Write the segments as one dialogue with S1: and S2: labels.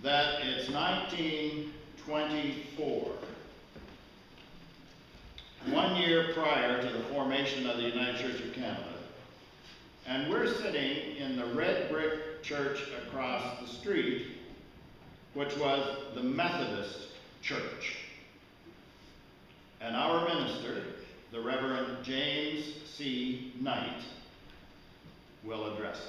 S1: that it's 1924, 1 year prior to the formation of the United Church of Canada, and we're sitting in the red brick church across the street, which was the Methodist Church. And our minister, the Reverend James C. Knight, will address us.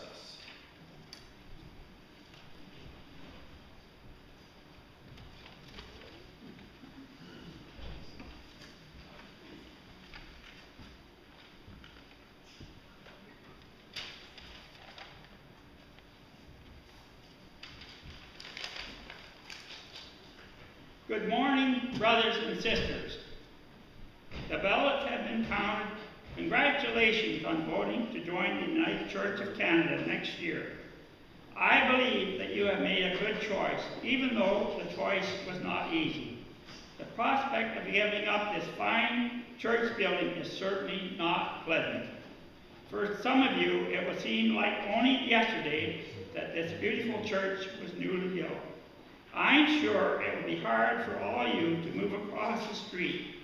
S2: Good morning, brothers and sisters. The ballots have been counted. Congratulations on voting to join the United Church of Canada next year. I believe that you have made a good choice, even though the choice was not easy. The prospect of giving up this fine church building is certainly not pleasant. For some of you, it would seem like only yesterday that this beautiful church was newly built. I'm sure it will be hard for all of you to move across the street,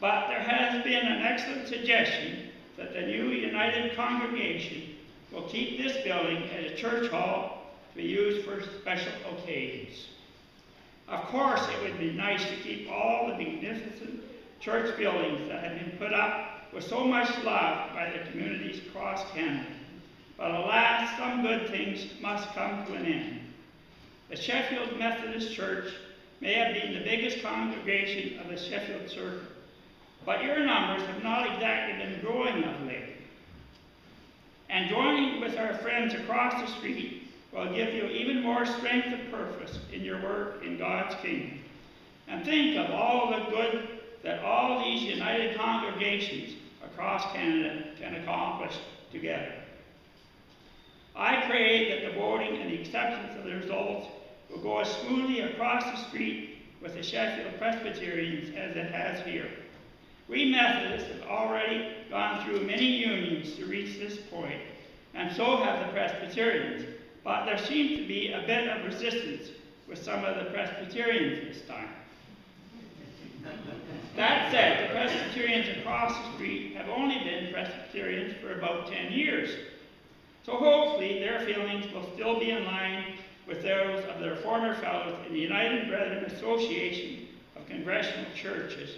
S2: but there has been an excellent suggestion that the new United congregation will keep this building as a church hall to be used for special occasions. Of course, it would be nice to keep all the magnificent church buildings that have been put up with so much love by the communities across Canada. But alas, some good things must come to an end. The Sheffield Methodist Church may have been the biggest congregation of the Sheffield circuit, but your numbers have not exactly been growing of late. And joining with our friends across the street will give you even more strength of purpose in your work in God's kingdom. And think of all the good that all these united congregations across Canada can accomplish together. I pray that the voting and the acceptance of the results will go as smoothly across the street with the Sheffield Presbyterians as it has here. We Methodists have already gone through many unions to reach this point, and so have the Presbyterians, but there seems to be a bit of resistance with some of the Presbyterians this time. That said, the Presbyterians across the street have only been Presbyterians for about 10 years. So hopefully their feelings will still be in line with those of their former fellows in the United Brethren Association of Congregational Churches,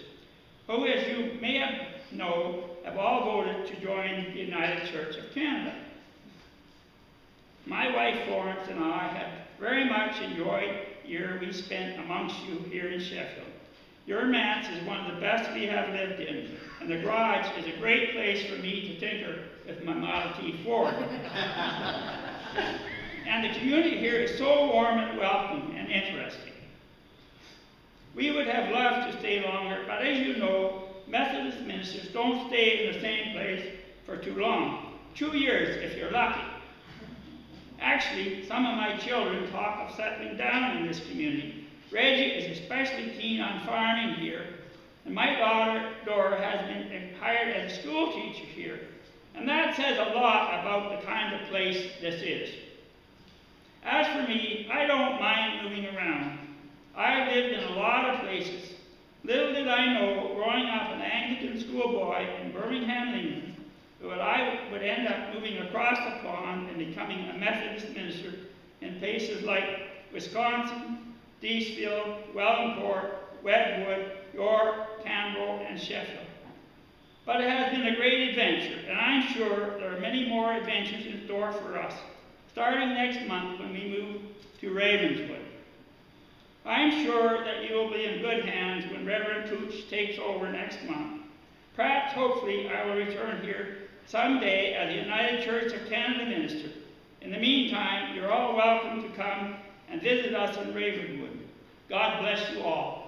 S2: who, as you may know, have all voted to join the United Church of Canada. My wife Florence and I have very much enjoyed the year we spent amongst you here in Sheffield. Your manse is one of the best we have lived in, and the garage is a great place for me to tinker with my Model T Ford. And the community here is so warm and welcoming and interesting. We would have loved to stay longer, but as you know, Methodist ministers don't stay in the same place for too long. 2 years if you're lucky. Actually, some of my children talk of settling down in this community. Reggie is especially keen on farming here, and my daughter Dora has been hired as a school teacher here. And that says a lot about the kind of place this is. As for me, I don't mind moving around. I've lived in a lot of places. Little did I know, growing up an Anglican schoolboy in Birmingham, England, that I would end up moving across the pond and becoming a Methodist minister in places like Wisconsin, Deesfield, Wellingport, Wedgwood, York, Canberra, and Sheffield. But it has been a great adventure, and I'm sure there are many more adventures in store for us, starting next month when we move to Ravenswood. I'm sure that you will be in good hands when Reverend Cooch takes over next month. Perhaps, hopefully, I will return here someday as the United Church of Canada minister. In the meantime, you're all welcome to come and visit us in Ravenwood. God bless you all.